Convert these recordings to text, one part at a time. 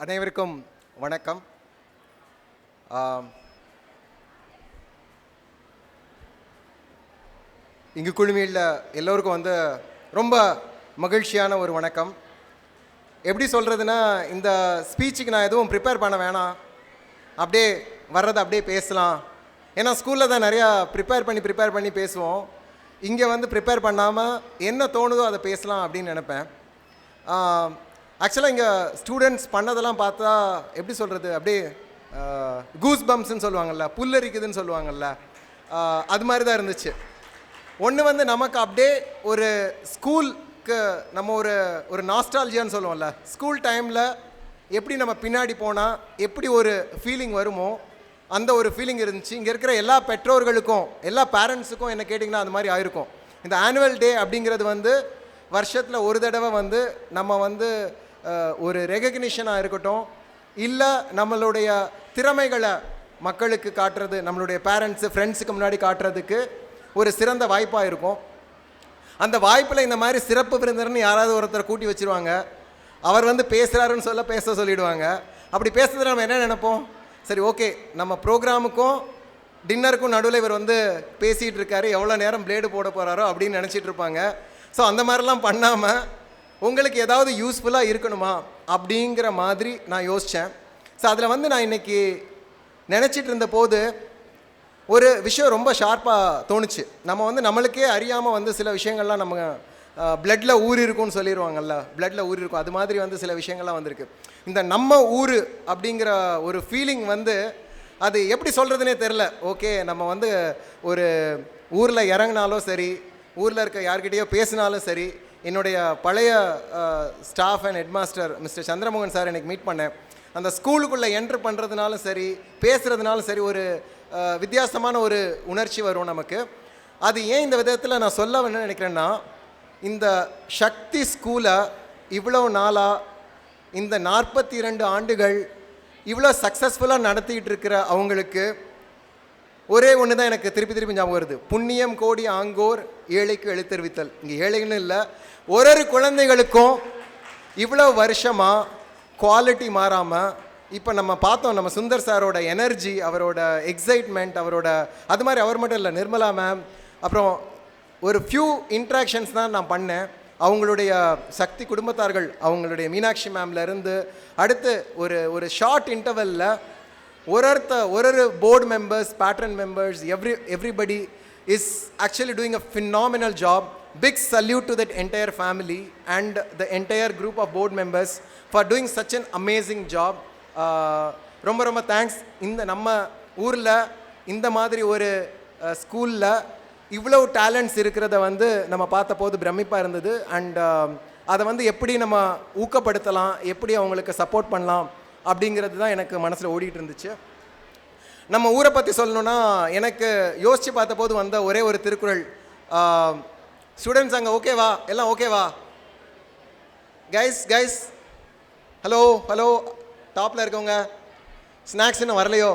அனைவருக்கும் வணக்கம். இங்கு குழுமியில் எல்லோருக்கும் ரொம்ப மகிழ்ச்சியான ஒரு வணக்கம். எப்படி சொல்கிறதுனா, இந்த ஸ்பீச்சுக்கு நான் எதுவும் ப்ரிப்பேர் பண்ண வேணாம், அப்படியே வர்றதை அப்படியே பேசலாம். ஏன்னா ஸ்கூலில் தான் நிறையா ப்ரிப்பேர் பண்ணி பேசுவோம். இங்கே ப்ரிப்பேர் பண்ணாமல் என்ன தோணுதோ அதை பேசலாம் அப்படின்னு நினப்பேன். ஆக்சுவலாக இங்கே ஸ்டூடெண்ட்ஸ் பண்ணதெல்லாம் பார்த்தா எப்படி சொல்கிறது, அப்படியே கூஸ் பம்ப்ஸ்ன்னு சொல்லுவாங்கள்ல, புல்லரிக்குதுன்னு சொல்லுவாங்கள்ல, அது மாதிரி தான் இருந்துச்சு. ஒன்று நமக்கு அப்படியே ஒரு ஸ்கூலுக்கு நம்ம ஒரு நாஸ்டாலஜியான்னு சொல்லுவோம்ல, ஸ்கூல் டைமில் எப்படி நம்ம பின்னாடி போனால் எப்படி ஒரு ஃபீலிங் வருமோ அந்த ஒரு ஃபீலிங் இருந்துச்சு. இங்கே இருக்கிற எல்லா பெற்றோர்களுக்கும் எல்லா பேரண்ட்ஸுக்கும் என்ன கேட்டிங்கன்னா அது மாதிரி ஆயிருக்கும். இந்த ஆனுவல் டே அப்படிங்கிறது வருஷத்தில் ஒரு தடவை நம்ம ஒரு ரெகக்னிஷனாக இருக்கட்டும், இல்லை நம்மளுடைய திறமைகளை மக்களுக்கு காட்டுறது, நம்மளுடைய பேரண்ட்ஸு ஃப்ரெண்ட்ஸுக்கு முன்னாடி காட்டுறதுக்கு ஒரு சிறந்த வாய்ப்பாக இருக்கும். அந்த வாய்ப்பில் இந்த மாதிரி சிறப்பு விருந்தினர்னு யாராவது ஒருத்தர் கூட்டி வச்சுருவாங்க. அவர் பேசுகிறாருன்னு பேச சொல்லிவிடுவாங்க. அப்படி பேசுறதுல நம்ம என்ன நினைப்போம், சரி ஓகே நம்ம ப்ரோக்ராமுக்கும் டின்னருக்கும் நடுவில் இவர் பேசிகிட்டு இருக்காரு, எவ்வளோ நேரம் பிளேடு போட போகிறாரோ அப்படின்னு நினச்சிட்டு இருப்பாங்க. ஸோ அந்த மாதிரிலாம் பண்ணாமல் உங்களுக்கு ஏதாவது யூஸ்ஃபுல்லாக இருக்கணுமா அப்படிங்கிற மாதிரி நான் யோசித்தேன். ஸோ அதில் நான் இன்றைக்கி நினச்சிட்டு இருந்த போது ஒரு விஷயம் ரொம்ப ஷார்ப்பாக தோணுச்சு. நம்ம நம்மளுக்கே அறியாமல் சில விஷயங்கள்லாம் நம்ம பிளட்டில் ஊறி இருக்கும்னு சொல்லிடுவாங்கல்ல, பிளட்டில் ஊறி இருக்கும். அது மாதிரி சில விஷயங்கள்லாம் வந்திருக்கு. இந்த நம்ம ஊர் அப்படிங்கிற ஒரு ஃபீலிங் அது எப்படி சொல்கிறதுனே தெரில. ஓகே நம்ம ஒரு ஊரில் இறங்கினாலும் சரி, ஊரில் இருக்க யார்கிட்டையோ பேசினாலும் சரி, என்னுடைய பழைய staff and headmaster mister Chandramohan sir எனக்கு மீட் பண்ணேன். அந்த ஸ்கூலுக்குள்ளே என்ட்ரு பண்ணுறதுனாலும் சரி, பேசுகிறதுனாலும் சரி, ஒரு வித்தியாசமான ஒரு உணர்ச்சி வரும் நமக்கு. அது ஏன் இந்த விதத்தில் நான் சொல்ல வேணும்னு நினைக்கிறேன்னா, இந்த சக்தி ஸ்கூலை இவ்வளோ நாளாக, இந்த 42 ஆண்டுகள் இவ்வளோ சக்ஸஸ்ஃபுல்லாக நடத்திக்கிட்டு இருக்கிற அவங்களுக்கு ஒரே ஒன்று தான் எனக்கு திருப்பி ஞாபகம் வருது. புண்ணியம் கோடி ஆங்கோர் ஏழைக்கு எழுத்தறிவித்தல். இங்கே ஏழைன்னு இல்லை, ஒரு குழந்தைகளுக்கும் இவ்வளோ வருஷமாக குவாலிட்டி மாறாமல், இப்போ நம்ம பார்த்தோம் நம்ம சுந்தர் சாரோட எனர்ஜி, அவரோட எக்ஸைட்மெண்ட், அவரோட அது மாதிரி அவர் மட்டும் இல்லை, நிர்மலா மேம், அப்புறம் ஒரு ஃபியூ இன்ட்ராக்ஷன்ஸ் தான் நான் பண்ணேன். அவங்களுடைய சக்தி குடும்பத்தார்கள், அவங்களுடைய மீனாட்சி மேம்லேருந்து அடுத்து ஒரு ஷார்ட் இன்டர்வலில் ஒரு board members, patron members, everybody is actually doing a phenomenal job. Big salute to that entire family and the entire group of board members for doing such an amazing job. ரொம்ப thanks. இந்த நம்ம ஊரில் இந்த மாதிரி ஒரு ஸ்கூலில் இவ்வளோ talents இருக்கிறத நம்ம பார்த்த போது பிரமிப்பாக இருந்தது. அண்ட் அதை எப்படி நம்ம ஊக்கப்படுத்தலாம், எப்படி அவங்களுக்கு சப்போர்ட் பண்ணலாம் அப்படிங்கிறது தான் எனக்கு மனசில் ஓடிட்டு இருந்துச்சு. நம்ம ஊரை பற்றி சொல்லணுன்னா, எனக்கு யோசித்து பார்த்த போது ஒரே ஒரு திருக்குறள். ஸ்டூடெண்ட்ஸ் அங்கே ஓகேவா, எல்லாம் ஓகேவா? கைஸ் ஹலோ டாப்பில் இருக்கவங்க, ஸ்நாக்ஸ் இன்னும் வரலையோ?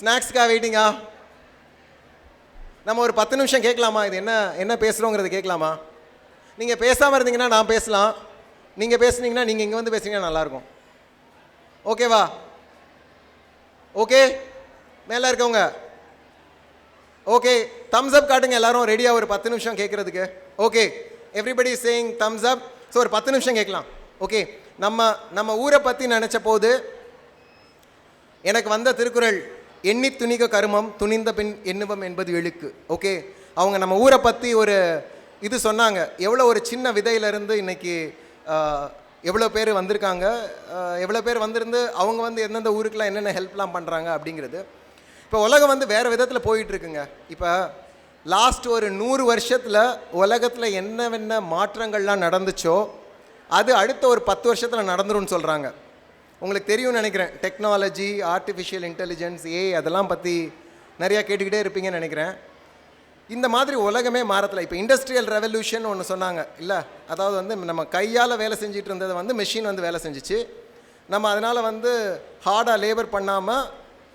ஸ்நாக்ஸுக்காக வெயிட்டிங்கா? நம்ம ஒரு 10 நிமிஷம் கேட்கலாமா? இது என்ன பேசுகிறோங்கிறது கேட்கலாமா? நீங்கள் பேசாமல் இருந்தீங்கன்னா நான் பேசலாம், நீங்கள் பேசுனீங்கன்னா நீங்கள் இங்கே பேசுனீங்கன்னா நல்லாயிருக்கும். ஓகேவா? ஓகே, மேலே இருக்கவங்க ஓகே, தம்ஸ் அப் காட்டுங்க. எல்லாரும் ரெடியாக ஒரு 10 நிமிஷம் கேட்குறதுக்கு. ஓகே, எவ்ரிபடி சேயிங் தம்ஸ் அப். ஸோ ஒரு 10 நிமிஷம் கேட்கலாம். ஓகே, நம்ம ஊரை பற்றி நினச்ச போது எனக்கு திருக்குறள், எண்ணி துணிக கருமம் துணிந்த பின் எண்ணுவம் என்பது எழுக்கு. ஓகே, அவங்க நம்ம ஊரை பற்றி ஒரு இது சொன்னாங்க. எவ்வளோ ஒரு சின்ன விதையிலேருந்து இன்றைக்கி எவ்வளோ பேர் வந்திருக்காங்க, எவ்வளோ பேர் வந்திருந்து அவங்க எந்தெந்த ஊருக்கெலாம் என்னென்ன ஹெல்ப்லாம் பண்ணுறாங்க அப்படிங்கிறது. இப்போ உலகம் வேறு விதத்தில் போயிட்டுருக்குங்க. இப்போ லாஸ்ட் ஒரு 100 வருஷத்தில் உலகத்தில் என்னென்ன மாற்றங்கள்லாம் நடந்துச்சோ அது அடுத்த ஒரு 10 வருஷத்தில் நடந்துரும்னு சொல்கிறாங்க. உங்களுக்கு தெரியும்னு நினைக்கிறேன், டெக்னாலஜி, ஆர்டிஃபிஷியல் இன்டெலிஜென்ஸ், அதெல்லாம் பற்றி நிறையா கேட்டுக்கிட்டே இருப்பீங்கன்னு நினைக்கிறேன். இந்த மாதிரி உலகமே மாறத்தில். இப்போ இண்டஸ்ட்ரியல் ரெவல்யூஷன் ஒன்று சொன்னாங்க இல்லை, அதாவது நம்ம கையால் வேலை செஞ்சுட்டு இருந்ததை மெஷின் வேலை செஞ்சிச்சு. நம்ம அதனால் ஹார்டாக லேபர் பண்ணாமல்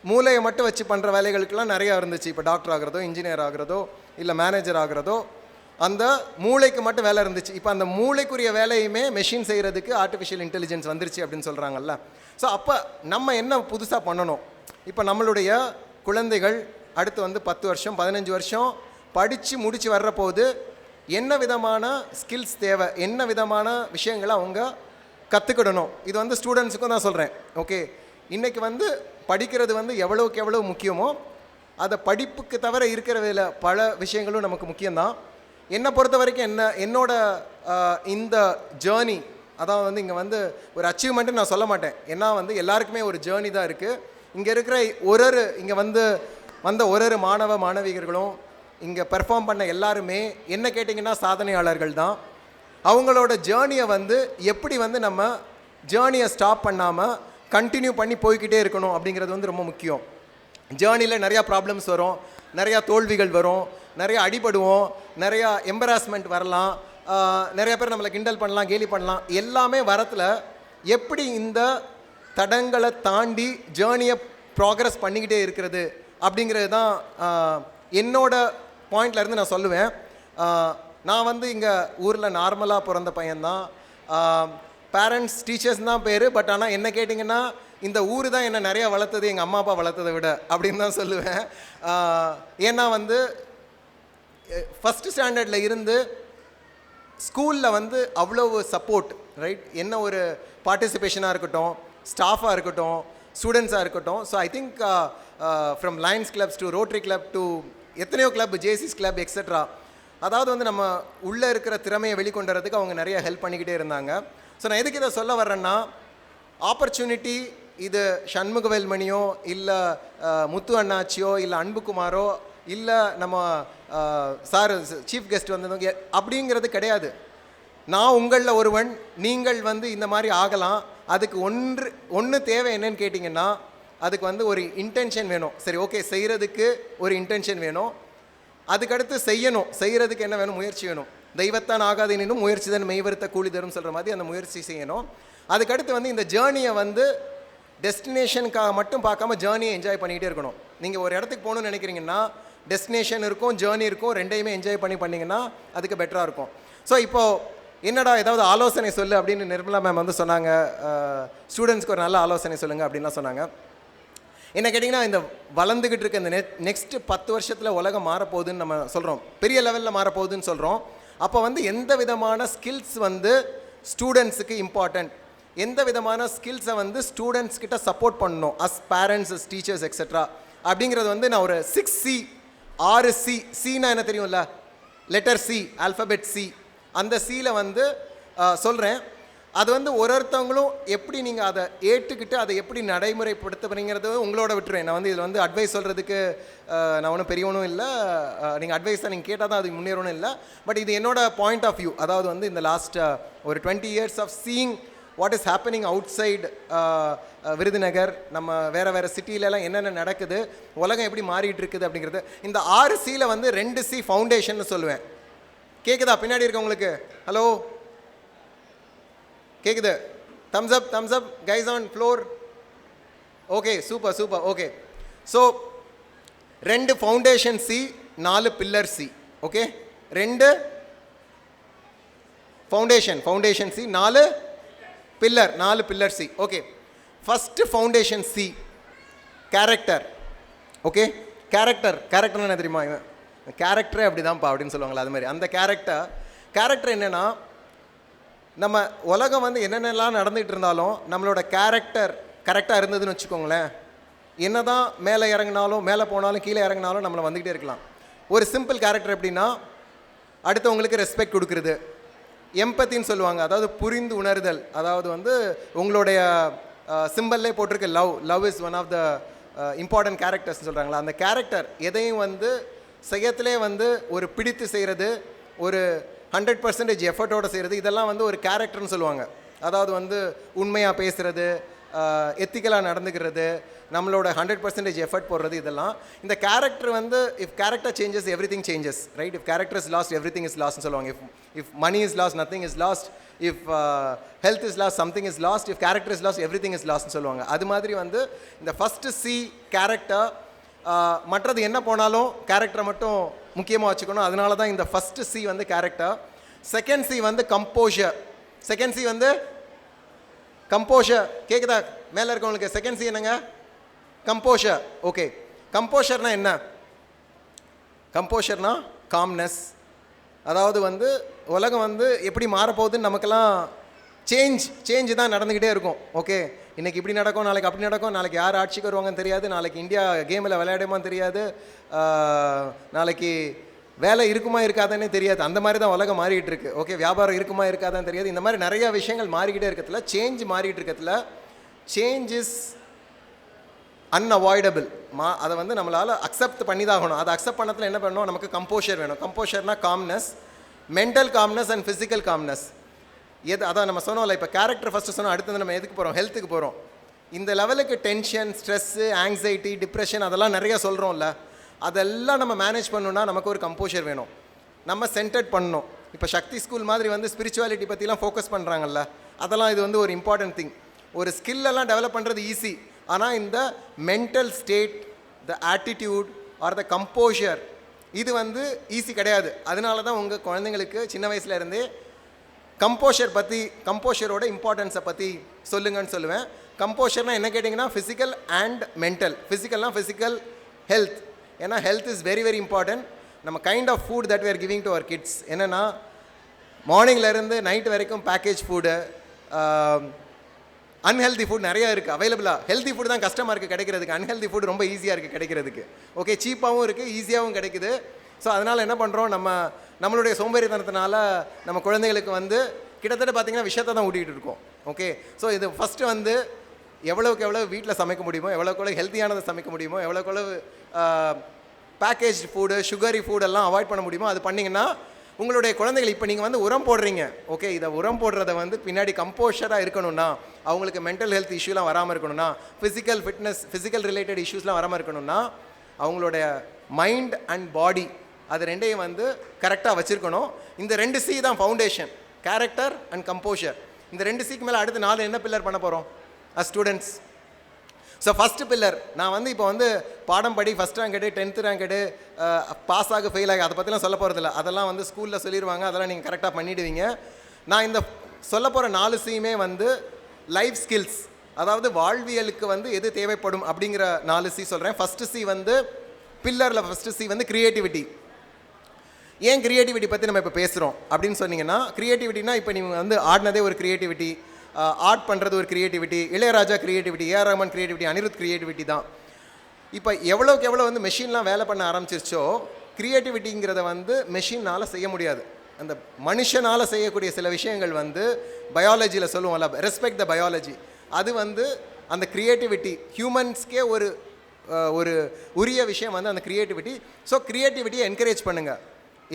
மூளையை மட்டும் வச்சு பண்ணுற வேலைகளுக்கெல்லாம் நிறையா இருந்துச்சு. இப்போ டாக்டர் ஆகிறதோ, இன்ஜினியர் ஆகிறதோ, இல்லை மேனேஜர் ஆகிறதோ, அந்த மூளைக்கு மட்டும் வேலை இருந்துச்சு. இப்போ அந்த மூளைக்குரிய வேலையுமே மெஷின் செய்கிறதுக்கு ஆர்டிஃபிஷியல் இன்டெலிஜென்ஸ் வந்துருச்சு அப்படின்னு சொல்கிறாங்கல்ல. ஸோ அப்போ நம்ம என்ன புதுசாக பண்ணணும்? இப்போ நம்மளுடைய குழந்தைகள் அடுத்து வந்து 10 வருஷம் 15 வருஷம் படித்து முடித்து வர்றபோது என்ன விதமான ஸ்கில்ஸ் தேவை, என்ன விதமான விஷயங்களை அவங்க கற்றுக்கிடணும். இது வந்து ஸ்டூடெண்ட்ஸுக்கும் தான் சொல்கிறேன். ஓகே, இன்றைக்கி வந்து படிக்கிறது வந்து எவ்வளோக்கு எவ்வளோ முக்கியமோ அதை படிப்புக்கு தவிர இருக்கிற பல விஷயங்களும் நமக்கு முக்கியம்தான். என்னை பொறுத்த வரைக்கும் என்னோட இந்த ஜேர்னி, அதான் வந்து இங்கே வந்து ஒரு அச்சீவ்மெண்ட்டுன்னு நான் சொல்ல மாட்டேன். ஏன்னா வந்து எல்லாருக்குமே ஒரு ஜேர்னி தான் இருக்குது. இங்கே இருக்கிற இங்கே வந்த ஒரு மாணவ மாணவிகர்களும் இங்கே பெர்ஃபார்ம் பண்ண எல்லாருமே என்ன கேட்டிங்கன்னா சாதனையாளர்கள் தான். அவங்களோட ஜேர்னியை வந்து எப்படி வந்து நம்ம ஜேர்னியை ஸ்டாப் பண்ணாமல் கண்டினியூ பண்ணி போய்கிட்டே இருக்கணும் அப்படிங்கிறது வந்து ரொம்ப முக்கியம். ஜேர்னியில் நிறையா ப்ராப்ளம்ஸ் வரும், நிறையா தோல்விகள் வரும், நிறையா அடிபடுவோம், நிறையா எம்பராஸ்மெண்ட் வரலாம், நிறைய பேர் நம்மளை கிண்டல் பண்ணலாம், கேலி பண்ணலாம். எல்லாமே வரத்தில் எப்படி இந்த தடங்களை தாண்டி ஜேர்னியை ப்ராக்ரஸ் பண்ணிக்கிட்டே இருக்கிறது அப்படிங்கிறது தான் என்னோட பாயிண்ட்லேருந்து நான் சொல்லுவேன். நான் வந்து இங்கே ஊரில் நார்மலாக பிறந்த பையன்தான். பேரண்ட்ஸ் டீச்சர்ஸ் தான் பேர். பட் ஆனால் என்ன கேட்டிங்கன்னா இந்த ஊர் தான் என்னை நிறையா வளர்த்தது எங்கள் அம்மா அப்பா வளர்த்ததை விட அப்படின்னு தான் சொல்லுவேன். ஏன்னா வந்து ஃபஸ்ட்டு ஸ்டாண்டர்டில் இருந்து ஸ்கூலில் வந்து அவ்வளோ சப்போர்ட், ரைட்? என்ன ஒரு பார்ட்டிசிபேஷனாக இருக்கட்டும், ஸ்டாஃபாக இருக்கட்டும், ஸ்டூடெண்ட்ஸாக இருக்கட்டும். So I think from Lions clubs to rotary club to எத்தனையோ கிளப், ஜேசிஸ் கிளப் எக்ஸெட்ரா. அதாவது வந்து நம்ம உள்ளே இருக்கிற திறமையை வெளிக்கொண்டு வரதுக்கு அவங்க நிறைய ஹெல்ப் பண்ணிக்கிட்டே இருந்தாங்க. ஸோ நான் எதுக்கு இதை சொல்ல வர்றேன்னா, ஆப்பர்ச்சுனிட்டி இது சண்முகவேல்மணியோ இல்லை முத்து அண்ணாச்சியோ இல்லை அன்புக்குமாரோ இல்லை நம்ம சார் சீஃப் கெஸ்ட் வந்தவங்க அப்படிங்கிறது கிடையாது. நான் உங்களில் ஒருவன், நீங்கள் வந்து இந்த மாதிரி ஆகலாம். அதுக்கு ஒன்று தேவை என்னன்னு கேட்டிங்கன்னா, அதுக்கு வந்து ஒரு இன்டென்ஷன் வேணும். சரி, ஓகே, செய்கிறதுக்கு ஒரு இன்டென்ஷன் வேணும். அதுக்கடுத்து செய்கிறதுக்கு என்ன வேணும்? முயற்சி வேணும். தெய்வத்தான் ஆகாது எனினும் முயற்சி தான் மெய்வருத்த கூலி தரும் சொல்கிற மாதிரி அந்த முயற்சி செய்யணும். அதுக்கடுத்து வந்து இந்த ஜேர்னியை வந்து டெஸ்டினேஷனுக்காக மட்டும் பார்க்காம ஜேர்னியை என்ஜாய் பண்ணிக்கிட்டே இருக்கணும். நீங்கள் ஒரு இடத்துக்கு போகணுன்னு நினைக்கிறீங்கன்னா டெஸ்டினேஷன் இருக்கும், ஜேர்னி இருக்கும், ரெண்டையுமே என்ஜாய் பண்ணிங்கன்னா அதுக்கு பெட்டராக இருக்கும். ஸோ இப்போது என்னடா ஏதாவது ஆலோசனை சொல்லு அப்படின்னு நிர்மலா மேம் வந்து சொன்னாங்க. ஸ்டூடெண்ட்ஸ்க்கு ஒரு நல்ல ஆலோசனை சொல்லுங்கள் அப்படின்லாம் சொன்னாங்க. என்ன கேட்டிங்கன்னா, இந்த வளர்ந்துக்கிட்டு இருக்க இந்த நெக்ஸ்ட்டு 10 வருஷத்தில் உலகம் மாறப்போகுதுன்னு நம்ம சொல்கிறோம், பெரிய லெவலில் மாறப்போகுதுன்னு சொல்கிறோம். அப்போ வந்து எந்த விதமான ஸ்கில்ஸ் வந்து ஸ்டூடெண்ட்ஸுக்கு இம்பார்ட்டண்ட், எந்த விதமான ஸ்கில்ஸை வந்து ஸ்டூடெண்ட்ஸ் கிட்ட சப்போர்ட் பண்ணணும் as parents, as teachers etcetera அப்படிங்கிறது வந்து நான் ஒரு 6C சின்னா என்ன தெரியும்ல, லெட்டர் சி, ஆல்ஃபபெட் சி, அந்த சியில் வந்து சொல்கிறேன். அது வந்து ஒருத்தவங்களும் எப்படி நீங்கள் அதை ஏற்றுக்கிட்டு அதை எப்படி நடைமுறைப்படுத்த போகிறீங்கிறது உங்களோட விட்டுருவேன். நான் வந்து இதில் வந்து அட்வைஸ் சொல்கிறதுக்கு நான் ஒன்றும் பெரியவனும் இல்லை. நீங்கள் அட்வைஸ் தான் நீங்கள் கேட்டால் தான் அதுக்கு முன்னேறணும் இல்லை. பட் இது என்னோட பாயிண்ட் ஆஃப் வியூ. அதாவது வந்து இந்த லாஸ்ட் ஒரு 20 years of seeing what is happening outside Virudhunagar, நம்ம வேறு சிட்டிலலாம் என்னென்ன நடக்குது, உலகம் எப்படி மாறிட்டு இருக்குது அப்படிங்கிறது. இந்த 6Cயில் வந்து 2C ஃபவுண்டேஷன் சொல்லுவேன். கேட்குதா பின்னாடி இருக்கவங்களுக்கு? ஹலோ, கேட்குது? Thums up guys on floor. Okay, super. Okay, so 2 foundation C, 4 pillar C. Okay, 2 foundation C, 4 pillar C. Okay, first foundation C, character. Okay, character என்ன தெரியுமா? இவன் கேரக்டரே அப்படி தான்ப்பா அப்படின்னு சொல்லுவாங்களா, அது மாதிரி. அந்த கேரக்டர் என்னென்னா, நம்ம உலகம் வந்து என்னென்னலாம் நடந்துகிட்டு இருந்தாலும் நம்மளோட கேரக்டர் கரெக்டாக இருந்ததுன்னு வச்சுக்கோங்களேன், என்ன தான் மேலே இறங்கினாலும், மேலே போனாலும், கீழே இறங்கினாலும் நம்மளை வந்துக்கிட்டே இருக்கலாம். ஒரு சிம்பிள் கேரக்டர் எப்படின்னா, அடுத்தவங்களுக்கு ரெஸ்பெக்ட் கொடுக்குறது, எம்பத்தின்னு சொல்லுவாங்க, அதாவது புரிந்து உணர்தல். அதாவது வந்து உங்களுடைய சிம்பிள்லே போட்டிருக்க love is one of the important கேரக்டர்ஸ்னு சொல்கிறாங்களா, அந்த கேரக்டர் எதையும் வந்து செய்யத்திலே வந்து ஒரு பிடித்து செய்கிறது, ஒரு 100% எஃபர்ட்டோடு செய்கிறது, இதெல்லாம் வந்து ஒரு கேரக்டர்னு சொல்லுவாங்க. அதாவது வந்து உண்மையாக பேசுகிறது, எத்திக்கலாக நடந்துக்கிறது, நம்மளோட 100% எஃபர்ட் போடுறது, இதெல்லாம் இந்த கேரக்டர் வந்து if character changes everything changes, right? If character is lost everything is லாஸ்ட்னு சொல்லுவாங்க. If money is lost nothing is lost, if health is lost something is lost, if character is lost everything is லாஸ்ட்னு சொல்லுவாங்க. அது மாதிரி வந்து இந்த first C character, மற்றது என்ன போனாலும் கேரக்டரை மட்டும் முக்கியமாக வச்சுக்கணும். அதனால தான் இந்த ஃபஸ்ட்டு சி வந்து கேரக்டர். செகண்ட் சி வந்து கம்போஷர். செகண்ட் சி வந்து கம்போஷர். கேட்குதா மேலே இருக்கவங்களுக்கு? செகண்ட் சி என்னங்க? கம்போஷர். ஓகே, கம்போஷர்னா என்ன? கம்போஷர்னா காம்னஸ். அதாவது வந்து உலகம் வந்து எப்படி மாறப்போகுதுன்னு நமக்கெல்லாம் சேஞ்ச் தான் நடந்துக்கிட்டே இருக்கும். ஓகே, இன்றைக்கி இப்படி நடக்கும், நாளைக்கு அப்படி நடக்கும், நாளைக்கு யார் ஆட்சிக்கு வருவாங்கன்னு தெரியாது, நாளைக்கு இந்தியா கேமில் விளையாடுமான்னு தெரியாது, நாளைக்கு வேலை இருக்குமா இருக்காதானே தெரியாது. அந்த மாதிரி தான் உலகம் மாறிக்கிட்டு இருக்கு. ஓகே, வியாபாரம் இருக்குமா இருக்காதான்னு தெரியாது. இந்த மாதிரி நிறையா விஷயங்கள் மாறிக்கிட்டே இருக்கிறதுல, சேஞ்ச் மாறிக்கிட்டு இருக்கிறதுல, சேஞ்ச் இஸ் அன்அவாய்டபிள். அதை வந்து நம்மளால் அக்செப்ட் பண்ணி தான் ஆகணும். அதை அக்செப்ட் பண்ணத்தில் என்ன பண்ணணும்? நமக்கு கம்போஷர் வேணும். கம்போஷர்னா calmness, mental calmness and physical calmness. அதான் நம்ம சொன்னோம்ல, இப்போ கேரக்டர் ஃபஸ்ட்டு சொன்னோம், அடுத்தது நம்ம எதுக்கு போகிறோம்? ஹெல்த்துக்கு போகிறோம். இந்த லெவலுக்கு டென்ஷன், ஸ்ட்ரெஸ்ஸு, ஆங்ஸைட்டி, டிப்ரெஷன் அதெல்லாம் நிறையா சொல்கிறோம்ல, அதெல்லாம் நம்ம மேனேஜ் பண்ணணுன்னா நமக்கு ஒரு கம்போஷர் வேணும். நம்ம சென்டர்ட் பண்ணணும். இப்போ சக்தி ஸ்கூல் மாதிரி வந்து ஸ்பிரிச்சுவாலிட்டி பற்றிலாம் ஃபோக்கஸ் பண்ணுறாங்கல்ல, அதெல்லாம் இது வந்து ஒரு இம்பார்ட்டன்ட் திங். ஒரு ஸ்கில்லெல்லாம் டெவலப் பண்ணுறது ஈஸி. ஆனால் இந்த மென்டல் ஸ்டேட், த ஆட்டிடியூட் ஆர் த கம்போஷர், இது வந்து ஈஸி கிடையாது. அதனால தான் உங்கள் குழந்தைங்களுக்கு சின்ன வயசுலேருந்தே கம்போஷரோட இம்பார்ட்டன்ஸை பற்றி சொல்லுங்கன்னு சொல்லுவேன். கம்போஷர்னால் என்ன கேட்டிங்கன்னா ஃபிசிக்கல் அண்ட் மென்டல். ஃபிசிக்கல்னால் ஃபிசிக்கல் ஹெல்த். ஏன்னா health is very very important. நம்ம kind of food that we are giving to our kids என்னென்னா, மார்னிங்லேருந்து நைட் வரைக்கும் பேக்கேஜ் ஃபுட்டு, அன்ஹெல்தி ஃபுட் நிறையா இருக்குது அவைலபிளாக. ஹெல்தி ஃபுட் தான் கஷ்டமாக இருக்குது கிடைக்கிறதுக்கு, அன்ஹெல்தி ஃபுட் ரொம்ப ஈஸியாக இருக்குது கிடைக்கிறதுக்கு. ஓகே, சீப்பாகவும் இருக்குது, ஈஸியாகவும் கிடைக்குது. ஸோ அதனால் என்ன பண்ணுறோம், நம்மளுடைய சோம்பேறித்தனத்தினால நம்ம குழந்தைகளுக்கு வந்து கிட்டத்தட்ட பார்த்திங்கன்னா விஷயத்தை தான் ஊட்டிகிட்டு இருக்கோம். ஓகே, ஸோ இது ஃபஸ்ட்டு வந்து எவ்வளோக்கு எவ்வளோ வீட்டில் சமைக்க முடியுமோ, எவ்வளோக்கு எவ்வளோ ஹெல்த்தியானதை சமைக்க முடியுமோ, எவ்வளோக்கு எவ்வளோ பேக்கேஜ் ஃபுட்டு, சுகரி ஃபுடெல்லாம் அவாய்ட் பண்ண முடியுமோ அது பண்ணிங்கன்னா உங்களுடைய குழந்தைகள், இப்போ நீங்கள் வந்து உரம் போடுறீங்க. ஓகே, இதை உரம் போடுறத வந்து பின்னாடி கம்போஷராக இருக்கணும்னா, அவங்களுக்கு மென்டல் ஹெல்த் இஷ்யூலாம் வராமல் இருக்கணும்னா, ஃபிசிக்கல் ஃபிட்னஸ், ஃபிசிக்கல் ரிலேட்டட் இஷ்யூஸ்லாம் வராமல் இருக்கணும்னா, அவங்களுடைய மைண்ட் அண்ட் பாடி அது ரெண்டையும் வந்து கரெக்டாக வச்சுருக்கணும். இந்த 2 சி தான் ஃபவுண்டேஷன், கேரக்டர் அண்ட் கம்போஷர். இந்த 2 சிக்கு மேலே அடுத்து 4 என்ன பில்லர் பண்ண போகிறோம் ஸ்டூடெண்ட்ஸ்? ஸோ ஃபஸ்ட்டு பில்லர், நான் வந்து இப்போ வந்து பாடம் படி ஃபஸ்ட் ரேங்க் எடு, 10th ரேங்க் எடு, பாஸ் ஆக ஃபெயில் ஆகி அதை பற்றிலாம் சொல்ல போகிறதில்ல. அதெல்லாம் வந்து ஸ்கூலில் சொல்லிடுவாங்க, அதெல்லாம் நீங்கள் கரெக்டாக பண்ணிவிடுவீங்க. நான் இந்த சொல்ல போகிற 4 சியுமே வந்து லைஃப் ஸ்கில்ஸ், அதாவது வாழ்வியலுக்கு வந்து எது தேவைப்படும் அப்படிங்கிற 4 சி சொல்கிறேன். ஃபஸ்ட்டு சி வந்து பில்லரில் ஃபஸ்ட்டு சி வந்து க்ரியேட்டிவிட்டி. ஏன் க்ரியேட்டிவிட்டி பற்றி நம்ம இப்போ பேசுகிறோம் அப்படின்னு சொன்னீங்கன்னா, க்ரியேட்டிவிட்டினா இப்போ நீங்கள் வந்து ஆடினதே ஒரு க்ரியேட்டிவிட்டி, ஆர்ட் பண்ணுறது ஒரு creativity, Ilaiyaraaja creativity, AR Rahman creativity, Anirudh creativity தான். இப்போ எவ்வளோக்கு எவ்வளோ வந்து மெஷின்லாம் வேலை பண்ண ஆரம்பிச்சிருச்சோ, க்ரியேட்டிவிட்டிங்கிறத வந்து மெஷினால் செய்ய முடியாது. அந்த மனுஷனால் செய்யக்கூடிய சில விஷயங்கள் வந்து பயாலஜியில் சொல்லுவோம்ல, ரெஸ்பெக்ட் த பயாலஜி, அது வந்து அந்த க்ரியேட்டிவிட்டி ஹியூமன்ஸ்க்கே ஒரு உரிய விஷயம் வந்து அந்த க்ரியேட்டிவிட்டி. ஸோ க்ரியேட்டிவிட்டியை என்கரேஜ் பண்ணுங்கள்.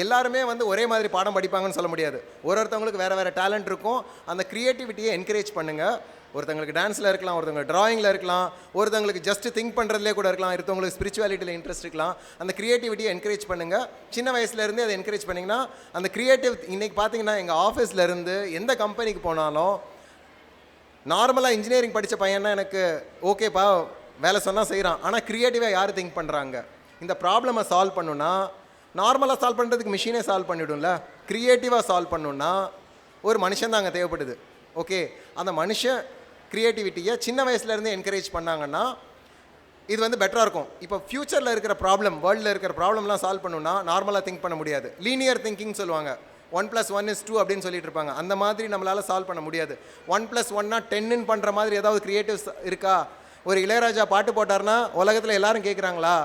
எல்லாருமே வந்து ஒரே மாதிரி பாடம் படிப்பாங்கன்னு சொல்ல முடியாது. ஒருத்தவங்களுக்கு வேறு வேறு டேலண்ட் இருக்கும். அந்த க்ரியேட்டிவிட்டியை என்கரேஜ் பண்ணுங்கள். ஒருத்தவங்களுக்கு டான்ஸில் இருக்கலாம், ஒருத்தவங்களுக்கு ட்ராயிங்கில் இருக்கலாம், ஒருத்தவங்களுக்கு ஜஸ்ட் திங்க் பண்ணுறதுலே கூட இருக்கலாம், ஒருத்தவங்களுக்கு ஸ்பிரிச்சுவாலிட்டியில் இன்ட்ரெஸ்ட் இருக்கலாம். அந்த க்ரியேட்டிவிட்டியை என்கரேஜ் பண்ணுங்கள். சின்ன வயசுலேருந்தே அதை என்கரேஜ் பண்ணிங்கன்னா அந்த இன்றைக்கி பார்த்தீங்கன்னா எங்கள் ஆஃபீஸ்லேருந்து எந்த கம்பெனிக்கு போனாலும் நார்மலாக இன்ஜினியரிங் படித்த பையன்னா எனக்கு ஓகேப்பா வேலை சொன்னால் செய்கிறான், ஆனால் க்ரியேட்டிவாக யார் திங்க் பண்ணுறாங்க? இந்த ப்ராப்ளமை சால்வ் பண்ணுன்னா நார்மலாக சால்வ் பண்ணுறதுக்கு மிஷினே சால்வ் பண்ணிவிடும்ல. க்ரியேட்டிவாக சால்வ் பண்ணணுன்னா ஒரு மனுஷன் தான் அங்கே தேவைப்படுது. ஓகே, அந்த மனுஷன் க்ரியேட்டிவிட்டியை சின்ன வயசுலேருந்தே என்கரேஜ் பண்ணாங்கன்னா இது வந்து பெட்டராக இருக்கும். இப்போ ஃப்யூச்சரில் இருக்கிற ப்ராப்ளம், வேர்ல்டில் இருக்கிற ப்ராப்ளம்லாம் சால்வ் பண்ணணுன்னா நார்மலாக திங்க் பண்ண முடியாது. லீனியர் திங்கிங் சொல்லுவாங்க, 1+1=2 அப்படின்னு சொல்லிட்டு இருப்பாங்க. அந்த மாதிரி நம்மளால் சால்வ் பண்ண முடியாது. 1+1 10ன்னு பண்ணுற மாதிரி ஏதாவது க்ரியேட்டிவ்ஸ் இருக்கா? ஒரு இளையராஜா பாட்டு போட்டார்னா உலகத்தில் எல்லாரும் கேட்குறாங்களா?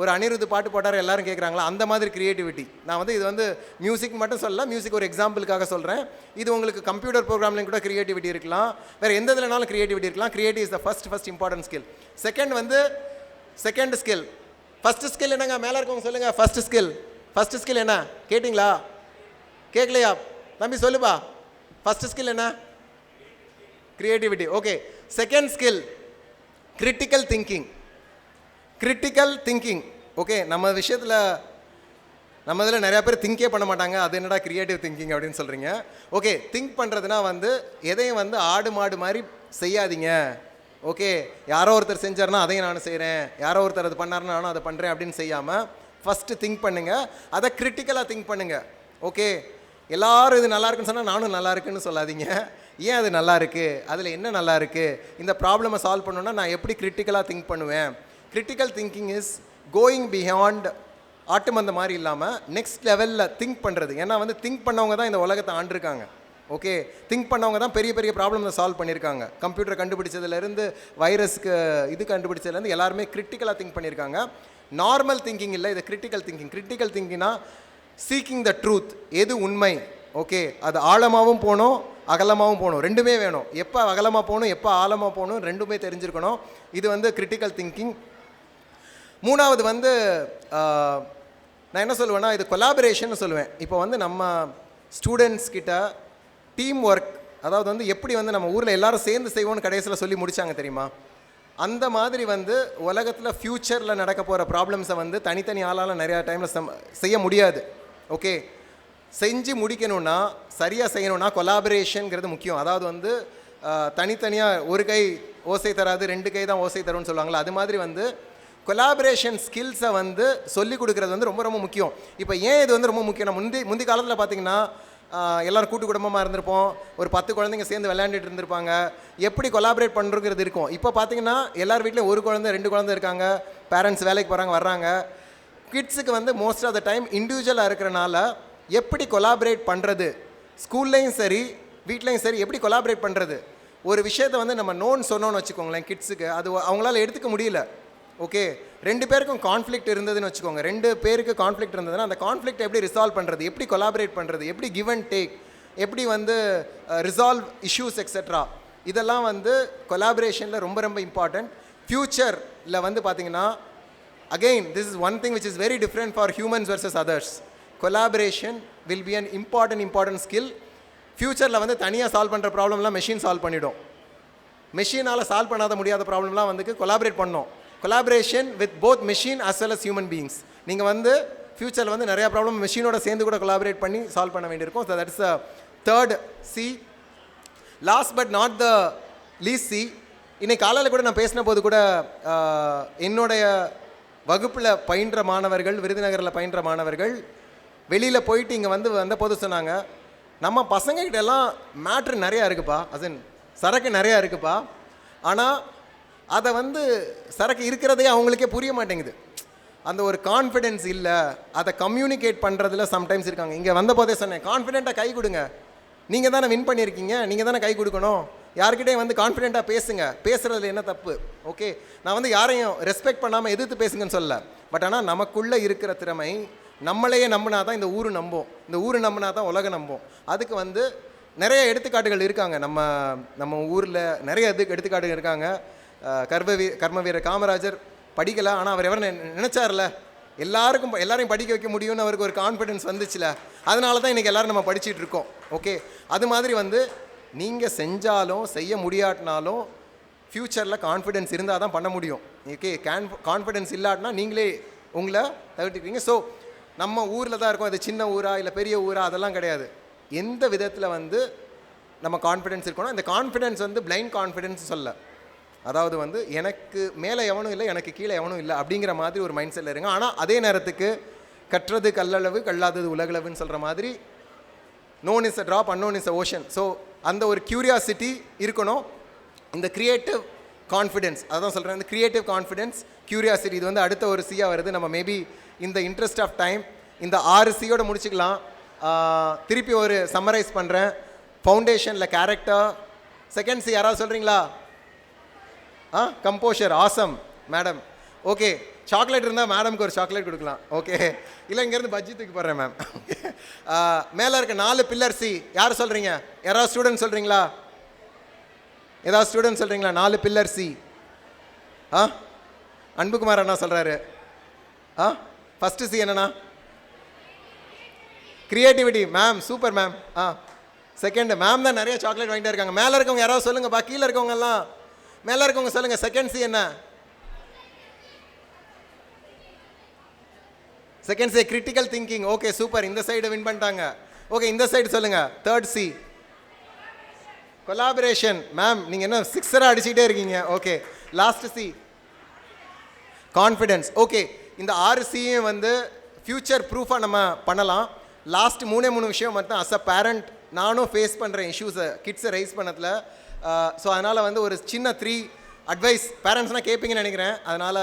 ஒரு அனிருத் பாட்டு போட்டார் எல்லாரும் கேட்குறாங்களா? அந்த மாதிரி க்ரியேட்டிவிட்டி. நான் வந்து இது வந்து மியூசிக் மட்டும் சொல்லல, மியூசிக் ஒரு எக்ஸாம்பிளுக்காக சொல்கிறேன். இது உங்களுக்கு கம்ப்யூட்டர் ப்ரோக்ராம்லையும் கூட க்ரியேட்டிவிட்டி இருக்கலாம், வேறு எந்த இதுலனாலும் க்ரியேட்டிவிட்டி இருக்கலாம். Creative is the first important skill. Second skill. First skill என்னங்க? மேலே இருக்கவங்க சொல்லுங்கள். ஃபஸ்ட்டு ஸ்கில் என்ன கேட்டிங்களா? கேட்கலையா? தம்பி சொல்லுப்பா, ஃபஸ்ட்டு ஸ்கில் என்ன? Creativity. Okay, second skill critical thinking. Okay, நம்ம இதில் நிறையா பேர் திங்கே பண்ண மாட்டாங்க. அது என்னடா க்ரியேட்டிவ் திங்கிங் அப்படின்னு சொல்கிறீங்க. ஓகே, திங்க் பண்ணுறதுனா வந்து எதையும் வந்து ஆடு மாடு மாதிரி செய்யாதீங்க. ஓகே, யாரோ ஒருத்தர் செஞ்சார்னா அதையும் நானும் செய்கிறேன், யாரோ ஒருத்தர் அது பண்ணார்னா நானும் அதை பண்ணுறேன் அப்படின்னு செய்யாமல் ஃபஸ்ட்டு திங்க் பண்ணுங்கள், அதை கிரிட்டிக்கலாக திங்க் பண்ணுங்கள். ஓகே, எல்லோரும் இது நல்லா இருக்குன்னு சொன்னால் நானும் நல்லா இருக்குன்னு சொல்லாதீங்க. ஏன் அது நல்லா இருக்குது, அதில் என்ன நல்லா இருக்குது, இந்த ப்ராப்ளமை சால்வ் பண்ணணுன்னா நான் எப்படி கிரிட்டிக்கலாக திங்க் பண்ணுவேன். Critical thinking is going beyond ஆட்டுமந்த மாதிரி இல்லாமல் நெக்ஸ்ட் லெவலில் திங்க் பண்ணுறது. ஏன்னா வந்து திங்க் பண்ணவங்க தான் இந்த உலகத்தை ஆண்டிருக்காங்க. ஓகே, திங்க் பண்ணவங்க தான் பெரிய பெரிய ப்ராப்ளம்ஸை சால்வ் பண்ணியிருக்காங்க. கம்ப்யூட்டர் கண்டுபிடிச்சதுலேருந்து வைரஸ்க்கு இது கண்டுபிடிச்சதுலேருந்து எல்லாருமே கிரிட்டிக்கலாக திங்க் பண்ணியிருக்காங்க. நார்மல் திங்கிங் இல்லை, இது கிரிட்டிக்கல் திங்கிங். கிரிட்டிக்கல் திங்கிங்னா சீக்கிங் த ட்ரூத், எது உண்மை. ஓகே, அது ஆழமாகவும் போகணும், அகலமாகவும் போகணும், ரெண்டுமே வேணும். எப்போ அகலமாக போகணும், எப்போ ஆழமாக போகணும், ரெண்டுமே தெரிஞ்சிருக்கணும். இது வந்து கிரிட்டிக்கல் திங்கிங். மூணாவது வந்து நான் என்ன சொல்லுவேன்னா, இது கொலாபரேஷன் சொல்லுவேன். இப்போ வந்து நம்ம ஸ்டூடெண்ட்ஸ் கிட்ட டீம் ஒர்க், அதாவது வந்து எப்படி வந்து நம்ம ஊரில் எல்லோரும் சேர்ந்து செய்வோன்னு கடைசியில் சொல்லி முடித்தாங்க தெரியுமா? அந்த மாதிரி வந்து உலகத்தில் ஃப்யூச்சரில் நடக்க போகிற ப்ராப்ளம்ஸை வந்து தனித்தனி ஆளால் நிறையா டைமில் செய்ய முடியாது. ஓகே, செஞ்சு முடிக்கணும்னா, சரியாக செய்யணும்னா கொலாபரேஷனுங்கிறது முக்கியம். அதாவது வந்து தனித்தனியாக ஒரு கை ஓசை தராது, 2 கை தான் ஓசை தரும்னு சொல்லுவாங்களா, அது மாதிரி வந்து கொலாபரேஷன் ஸ்கில்ஸை வந்து சொல்லிக் கொடுக்குறது வந்து ரொம்ப ரொம்ப முக்கியம். இப்போ ஏன் இது வந்து ரொம்ப முக்கியம், முந்தி காலத்தில் பார்த்திங்கன்னா எல்லோரும் கூட்டு குடும்பமாக இருந்திருப்போம், ஒரு 10 குழந்தைங்க சேர்ந்து விளையாண்டுட்டு இருந்திருப்பாங்க, எப்படி கொலாபரேட் பண்ணுறதுங்கிறது இருக்கும். இப்போ பார்த்திங்கன்னா எல்லார் வீட்லேயும் ஒரு குழந்தை 2 குழந்தை இருக்காங்க, பேரண்ட்ஸ் வேலைக்கு போகிறாங்க வர்றாங்க. கிட்ஸுக்கு வந்து மோஸ்ட் ஆஃப் த டைம் இண்டிவிஜுவலாக இருக்கிறனால எப்படி கொலாபரேட் பண்ணுறது, ஸ்கூல்லையும் சரி வீட்லேயும் சரி எப்படி கொலாபரேட் பண்ணுறது. ஒரு விஷயத்தை வந்து நம்ம நோன்னு சொன்னோன்னு வச்சுக்கோங்களேன், கிட்ஸுக்கு அது அவங்களால எடுத்துக்க முடியல. ஓகே, 2 பேருக்கும் கான்ஃப்ளிக்ட் இருந்ததுன்னு வச்சுக்கோங்க, 2 பேருக்கு கான்ஃப்ளிக்ட் இருந்ததுன்னா அந்த கான்ஃப்ளிக்ட் எப்படி ரிசால்வ் பண்ணுறது, எப்படி கொலாபரேட் பண்ணுறது, எப்படி கிவ் அண்ட் டேக், எப்படி வந்து ரிசால்வ் இஷ்யூஸ் எக்ஸெட்ரா, இதெல்லாம் வந்து கொலாபரேஷனில் ரொம்ப ரொம்ப இம்பார்ட்டண்ட். ஃப்யூச்சரில் வந்து பார்த்திங்கன்னா again this is one thing which is very different for humans versus others. Collaboration will be an important skill. ஃப்யூச்சரில் வந்து தனியாக சால்வ் பண்ணுற ப்ராப்ளம்லாம் மெஷின் சால்வ் பண்ணிவிடும். மெஷினால் சால்வ் பண்ணாத முடியாத ப்ராப்ளம்லாம் வந்து கொலாபரேட் பண்ணோம். Collaboration with both machine as well as human beings. நீங்கள் வந்து ஃப்யூச்சரில் வந்து நிறையா ப்ராப்ளம் மெஷினோட சேர்ந்து கூட கொலாபரேட் பண்ணி சால்வ் பண்ண வேண்டியிருக்கும். So that's the third C. Last but not the least C. இன்னைக்கு காலையில் கூட நான் பேசின போது கூட என்னுடைய வகுப்பில் பயின்ற மாணவர்கள், விருதுநகரில் பயின்ற மாணவர்கள் வெளியில் போயிட்டு இங்கே வந்த போது சொன்னாங்க, நம்ம பசங்கக்கிட்ட எல்லாம் மேட்ரு நிறையா இருக்குப்பா, அசன் சரக்கு நிறையா இருக்குப்பா, ஆனால் அதை வந்து சரக்கு இருக்கிறதே அவங்களுக்கே புரிய மாட்டேங்குது. அந்த ஒரு கான்ஃபிடென்ஸ் இல்லை, அதை கம்யூனிகேட் பண்ணுறதுல சம்டைம்ஸ் இருக்காங்க. இங்கே வந்த போதே சொன்னேன், கான்ஃபிடென்ட்டாக கை கொடுங்க, நீங்கள் தானே வின் பண்ணியிருக்கீங்க, நீங்கள் தானே கை கொடுக்கணும், யார்கிட்டையும் வந்து கான்ஃபிடென்ட்டாக பேசுங்க, பேசுகிறதுல என்ன தப்பு. ஓகே, நான் வந்து யாரையும் ரெஸ்பெக்ட் பண்ணாமல் எதிர்த்து பேசுங்கன்னு சொல்லலை. பட் ஆனால் நமக்குள்ளே இருக்கிற திறமை, நம்மளையே நம்பினா தான் இந்த ஊர் நம்பும், இந்த ஊர் நம்பினா தான் உலகம் நம்பும். அதுக்கு வந்து நிறைய எடுத்துக்காட்டுகள் இருக்காங்க. நம்ம ஊரில் நிறைய எடுத்துக்காட்டுகள் இருக்காங்க. கர்மவீரர் காமராஜர் படிக்கலை, ஆனால் அவர் எவர் நினச்சார்ல எல்லாரையும் படிக்க வைக்க முடியும்னு அவருக்கு ஒரு கான்ஃபிடென்ஸ் வந்துச்சுல, அதனால தான் இன்றைக்கி எல்லோரும் நம்ம படிச்சுட்டு இருக்கோம். ஓகே, அது மாதிரி வந்து நீங்கள் செஞ்சாலும் செய்ய முடியாட்டினாலும் ஃப்யூச்சரில் கான்ஃபிடென்ஸ் இருந்தால் தான் பண்ண முடியும். ஓகே, கான்ஃபிடென்ஸ் இல்லாட்டினா நீங்களே உங்களை தவிர்த்துக்கிறீங்க. ஸோ நம்ம ஊரில் தான் இருக்கோம், அது சின்ன ஊரா இல்லை பெரிய ஊரா அதெல்லாம் கிடையாது. எந்த விதத்தில் வந்து நம்ம கான்ஃபிடென்ஸ் இருக்கணும். இந்த கான்ஃபிடென்ஸ் வந்து பிளைண்ட் கான்ஃபிடென்ஸ் சொல்ல, அதாவது வந்து எனக்கு மேலே எவனும் இல்லை, எனக்கு கீழே எவனும் இல்லை அப்படிங்கிற மாதிரி ஒரு மைண்ட் செட்டில் இருங்க. ஆனால் அதே நேரத்துக்கு கற்றது கல்லளவு கல்லாதது உலகளவுன்னு சொல்கிற மாதிரி known is a drop unknown is a ocean. So அந்த ஒரு க்யூரியாசிட்டி இருக்கணும். இந்த க்ரியேட்டிவ் கான்ஃபிடென்ஸ், அதான் சொல்கிறேன், இந்த க்ரியேட்டிவ் கான்ஃபிடென்ஸ், க்யூரியாசிட்டி, இது வந்து அடுத்த ஒரு சியாக வருது. நம்ம மேபி இந்த இன்ட்ரெஸ்ட் ஆஃப் டைம் இந்த 6 சியோடு முடிச்சுக்கலாம். திருப்பி ஒரு சம்மரைஸ் பண்ணுறேன். ஃபவுண்டேஷனில் கேரக்டர், செகண்ட் சி யாராவது சொல்கிறீங்களா? Composer, awesome madam. Okay, chocolate இருந்தால் மேடம்க்கு ஒரு சாக்லேட் கொடுக்கலாம். ஓகே, இல்லை இங்கேருந்து பஜ்ஜி தூக்கி போடுறேன் மேம். மேலே இருக்க 4 பில்லர் சி யார் சொல்கிறீங்க? யாராவது ஸ்டூடெண்ட் சொல்கிறீங்களா? ஏதாவது ஸ்டூடெண்ட் சொல்கிறீங்களா? 4 பில்லர் சி. அன்புகுமார் அண்ணா சொல்கிறாரு. ஃபஸ்ட்டு சி என்னண்ணா? Creativity. Ma'am super ma'am. Second ma'am தான் நிறைய சாக்லேட் வாங்கிட்டே இருக்காங்க. மேலே இருக்கவங்க யாராவது சொல்லுங்கப்பா, கீழே இருக்கவங்கெல்லாம் மேலே இருக்கவங்க சொல்லுங்கள். செகண்ட் சி என்ன? Second C critical thinking. Okay super, இந்த சைடு வின் பண்ணிட்டாங்க. ஓகே, இந்த சைடு சொல்லுங்கள். Third C collaboration. மேம் நீங்கள் என்ன 6 அடிச்சுக்கிட்டே இருக்கீங்க. Okay, last C confidence. Okay, இந்த 6 சியும் வந்து ஃப்யூச்சர் ப்ரூஃபாக நம்ம பண்ணலாம். லாஸ்ட் 3 விஷயம் மட்டும் அஸ் அ பேரண்ட் நானும் ஃபேஸ் பண்ணுற இஷ்யூஸை கிட்ஸை ரைஸ் பண்ணதில். ஸோ அதனால் வந்து ஒரு சின்ன 3 அட்வைஸ் பேரண்ட்ஸ்னால் கேட்பீங்கன்னு நினைக்கிறேன். அதனால்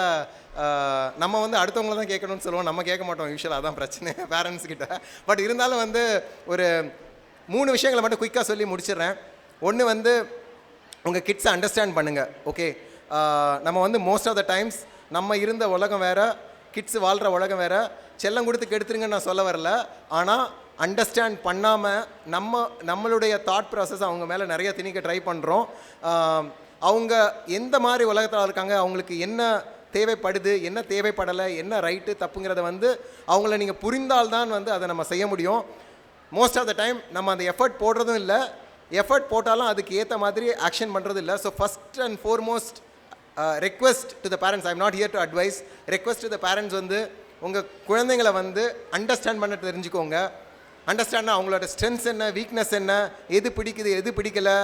நம்ம வந்து அடுத்தவங்கள தான் கேட்கணும்னு சொல்லுவோம், நம்ம கேட்க மாட்டோம் யூஸ்வலாக, அதான் பிரச்சனை பேரண்ட்ஸ் கிட்ட. பட் இருந்தாலும் வந்து ஒரு 3 விஷயங்களை மட்டும் குயிக்காக சொல்லி முடிச்சிடுறேன். ஒன்று வந்து உங்கள் கிட்ஸை அண்டர்ஸ்டாண்ட் பண்ணுங்கள். ஓகே, நம்ம வந்து மோஸ்ட் ஆஃப் த டைம்ஸ் நம்ம இருந்த உலகம் வேறு, கிட்ஸ் வாழ்கிற உலகம் வேறு. செல்லம் கொடுத்து கெடுத்துருங்கன்னு நான் சொல்ல வரல, ஆனால் அண்டர்ஸ்டாண்ட் பண்ணாமல் நம்மளுடைய தாட் ப்ராசஸ் அவங்க மேலே நிறைய திணிக்க ட்ரை பண்ணுறோம். அவங்க எந்த மாதிரி உலகத்தில் இருக்காங்க, அவங்களுக்கு என்ன தேவைப்படுது, என்ன தேவைப்படலை, என்ன ரைட்டு தப்புங்கிறத வந்து அவங்கள நீங்கள் புரிந்தால்தான் வந்து அதை நம்ம செய்ய முடியும். மோஸ்ட் ஆஃப் த டைம் நம்ம அந்த எஃபர்ட் போடுறதும் இல்லை, எஃபர்ட் போட்டாலும் அதுக்கு ஏற்ற மாதிரி ஆக்ஷன் பண்ணுறது இல்லை. So first and foremost request to the parents, I am not here to advice, request to the parents வந்து உங்கள் குழந்தைங்களை வந்து அண்டர்ஸ்டாண்ட் பண்ண தெரிஞ்சுக்கோங்க. அண்டர்ஸ்டாண்ட்னா அவங்களோட ஸ்ட்ரென்த்ஸ் என்ன, வீக்னஸ் என்ன, எது பிடிக்குது எது பிடிக்கலை,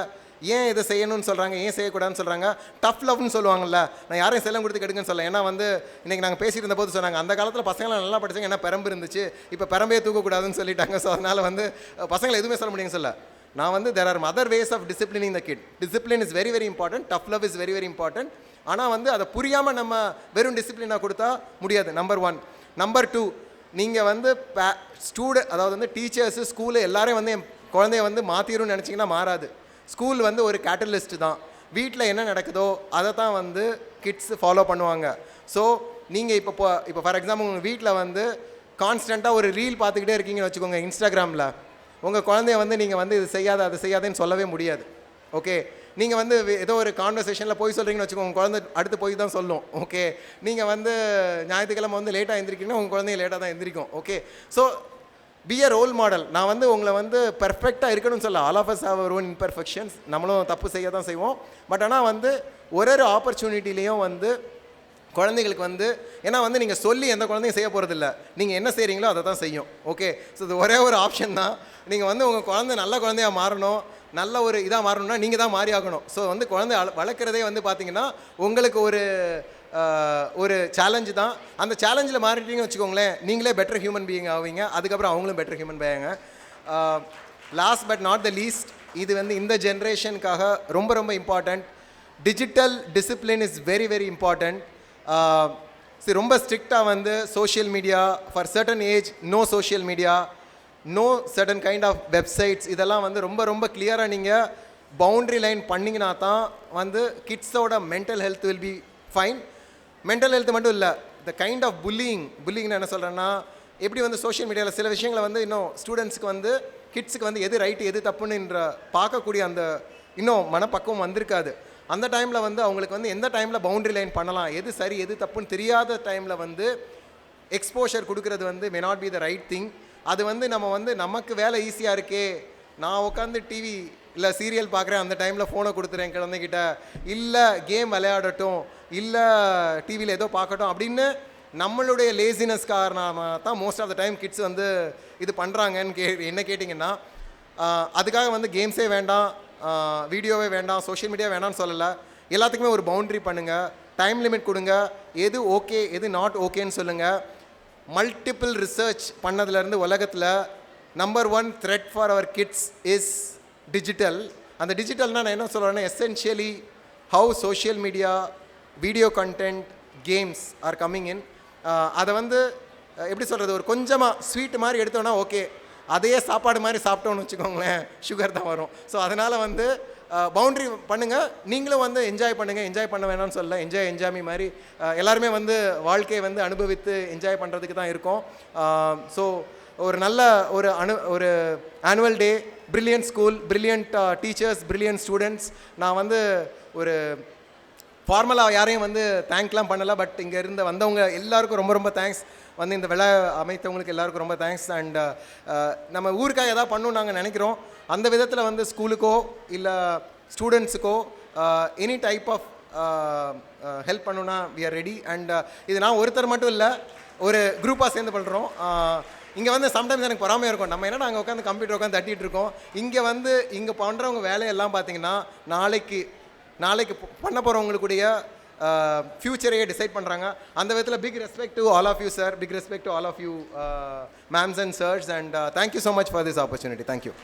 ஏன் இதை செய்யணும்னு சொல்கிறாங்க, ஏன் செய்யக்கூடாதுன்னு சொல்கிறாங்க. டஃப் லவ்னு சொல்லுவாங்கள்ல, நான் யாரையும் செல்லம் கொடுத்து கெடுக்குன்னு சொல்ல. ஏன்னா வந்து இன்றைக்கி நாங்கள் பேசிட்டு இருந்த போது சொன்னாங்க, அந்த காலத்தில் பசங்களாம் நல்லா படித்தாங்க, ஏன்னா பெரம்பு இருந்துச்சு, இப்போ பெரம்பே தூக்கக்கூடாதுன்னு சொல்லிட்டாங்க. ஸோ அதனால் வந்து பசங்களை எதுவுமே சொல்ல முடியுங்க சொல்ல. நான் வந்து there are other ways of disciplining the kid. Discipline is very very important, tough love is very very important. ஆனால் வந்து அதை புரியாமல் நம்ம வெறும் டிசிப்ளினாக கொடுத்தா முடியாது. நம்பர் 1. நம்பர் 2, நீங்கள் வந்து அதாவது வந்து டீச்சர்ஸு ஸ்கூலு எல்லாரையும் வந்து என் குழந்தைய வந்து மாற்றிடும்னு நினச்சிங்கன்னா மாறாது. ஸ்கூல் வந்து ஒரு கேட்டலிஸ்ட்டு தான். வீட்டில் என்ன நடக்குதோ அதை தான் வந்து கிட்ஸ் ஃபாலோ பண்ணுவாங்க. ஸோ நீங்கள் இப்போ ஃபார் எக்ஸாம்பிள் உங்கள் வீட்டில் வந்து கான்ஸ்டண்ட்டாக ஒரு ரீல் பார்த்துக்கிட்டே இருக்கீங்கன்னு வச்சுக்கோங்க இன்ஸ்டாகிராமில், உங்கள் குழந்தைய வந்து நீங்கள் வந்து இது செய்யாத அது செய்யாதேன்னு சொல்லவே முடியாது. ஓகே, நீங்கள் வந்து ஏதோ ஒரு கான்வர்சேஷனில் போய் சொல்கிறீங்கன்னு வச்சுக்கோங்க, உங்கள் குழந்தை அடுத்து போய் தான் சொல்லும். ஓகே, நீங்கள் வந்து ஞாயிற்றுக்கிழமை வந்து லேட்டாக எந்திரிக்கிறீங்கன்னா உங்கள் குழந்தைய லேட்டாக தான் எந்திரிக்கும். Okay, so be a role model. நான் வந்து உங்களை வந்து பெர்ஃபெக்டாக இருக்கணும்னு சொல்ல, all of us have our own imperfections, நம்மளும் தப்பு செய்ய தான் செய்வோம். பட் ஆனால் வந்து ஒரு ஆப்பர்ச்சுனிட்டிலையும் வந்து குழந்தைகளுக்கு வந்து, ஏன்னா வந்து நீங்கள் சொல்லி எந்த குழந்தையும் செய்ய போகிறதில்ல, நீங்கள் என்ன செய்கிறீங்களோ அதை தான் செய்யும். ஓகே, ஸோ இது ஒரே ஒரு ஆப்ஷன் தான். நீங்கள் வந்து உங்கள் குழந்தை நல்ல குழந்தையாக மாறணும், நல்ல ஒரு இதாக மாறணும்னா நீங்கள் தான் மாறி ஆகணும். ஸோ வந்து குழந்தை வளர்க்குறதே வந்து பார்த்திங்கன்னா உங்களுக்கு ஒரு சேலஞ்சு தான். அந்த சேலஞ்சில் மாறிட்டீங்கன்னு வச்சுக்கோங்களேன், நீங்களே பெட்டர் ஹியூமன் பீயிங் ஆவீங்க, அதுக்கப்புறம் அவங்களும் better human beings. Last but not the least, இது வந்து இந்த ஜென்ரேஷனுக்காக ரொம்ப ரொம்ப important. Digital discipline is very very important. சரி, ரொம்ப ஸ்ட்ரிக்டாக வந்து social media for certain age, no social media, no certain kind of websites, இதெல்லாம் வந்து ரொம்ப ரொம்ப கிளியராக நீங்கள் பவுண்ட்ரி லைன் பண்ணிங்கன்னா தான் வந்து கிட்ஸோட mental health will be fine. Mental health மட்டும் இல்லை, த கைண்ட் ஆஃப் புல்லிங்னு என்ன சொல்கிறேன்னா, எப்படி வந்து சோஷியல் மீடியாவில் சில விஷயங்களை வந்து இன்னும் ஸ்டூடெண்ட்ஸுக்கு வந்து கிட்ஸுக்கு வந்து எது ரைட்டு எது தப்புன்னுன்ற பார்க்கக்கூடிய அந்த இன்னும் மனப்பக்குவம் வந்திருக்காது. அந்த டைமில் வந்து அவங்களுக்கு வந்து எந்த டைமில் பவுண்ட்ரி லைன் பண்ணலாம், எது சரி எது தப்புன்னு தெரியாத டைமில் வந்து எக்ஸ்போஷர் கொடுக்கறது வந்து may not be the right thing. அது வந்து நம்ம வந்து நமக்கு வேலை ஈஸியாக இருக்கே, நான் உட்காந்து டிவி இல்லை சீரியல் பார்க்குறேன், அந்த டைமில் ஃபோனை கொடுத்துறேன் குழந்தைகிட்ட, இல்லை கேம் விளையாடட்டும், இல்லை டிவியில் ஏதோ பார்க்கட்டும் அப்படின்னு நம்மளுடைய லேசினஸ் காரணமாக தான் most of the time kids வந்து இது பண்ணுறாங்கன்னு என்ன கேட்டிங்கன்னா, அதுக்காக வந்து கேம்ஸே வேண்டாம், வீடியோவே வேண்டாம், சோஷியல் மீடியா வேண்டாம்னு சொல்லலை. எல்லாத்துக்குமே ஒரு பவுண்ட்ரி பண்ணுங்கள், டைம் லிமிட் கொடுங்க, எது ஓகே எது நாட் ஓகேன்னு சொல்லுங்கள். மல்டிபிள் ரிசர்ச் பண்ணதுலேருந்து உலகத்தில் number 1 threat for our kids is digital. அந்த டிஜிட்டல்னால் நான் என்ன சொல்கிறேன்னா, essentially how social media, video content, games are coming in. அதை வந்து எப்படி சொல்கிறது, ஒரு கொஞ்சமாக ஸ்வீட் மாதிரி எடுத்தோன்னா ஓகே, அதையே சாப்பாடு மாதிரி சாப்பிட்டோன்னு வச்சுக்கோங்களேன், சுகர் தான் வரும். ஸோ அதனால் வந்து பவுண்ட்ரி பண்ணுங்கள், நீங்களும் வந்து என்ஜாய் பண்ணுங்கள், என்ஜாய் பண்ண வேணாம்னு சொல்லலை, என்ஜாமி மாதிரி எல்லாருமே வந்து வாழ்க்கையை வந்து அனுபவித்து என்ஜாய் பண்ணுறதுக்கு தான் இருக்கும். ஸோ ஒரு நல்ல ஒரு annual day, brilliant school, brilliant teachers, brilliant students. நான் வந்து ஒரு ஃபார்மலாக யாரையும் வந்து தேங்க்லாம் பண்ணலை, பட் இங்கே வந்தவங்க எல்லாருக்கும் ரொம்ப ரொம்ப தேங்க்ஸ். வந்து இந்த விழா அமைத்தவங்களுக்கு எல்லாருக்கும் ரொம்ப தேங்க்ஸ். அண்ட் நம்ம ஊருக்காக எதாவது பண்ணணும்னு நாங்கள் நினைக்கிறோம். அந்த விதத்தில் வந்து ஸ்கூலுக்கோ இல்லை ஸ்டூடெண்ட்ஸுக்கோ எனி டைப் ஆஃப் ஹெல்ப் பண்ணணுன்னா வி ஆர் ரெடி. அண்ட் இது நான் ஒருத்தர் மட்டும் இல்லை, ஒரு குரூப்பாக சேர்ந்து பண்ணுறோம். இங்கே வந்து சம்டைம்ஸ் எனக்கு பொறாமையாக இருக்கும், நம்ம என்ன நாங்கள் உட்காந்து கம்ப்யூட்டர் உட்காந்து தட்டிகிட்டு இருக்கோம், இங்கே பண்ணுறவங்க வேலையெல்லாம் பார்த்தீங்கன்னா நாளைக்கு பண்ண போகிறவங்களுக்குடைய ஃப்யூச்சரையே டிசைட் பண்ணுறாங்க. அந்த விதத்தில் big respect to all of you sir, big respect to all of you ma'ams and sirs, and thank you so much for this opportunity. Thank you.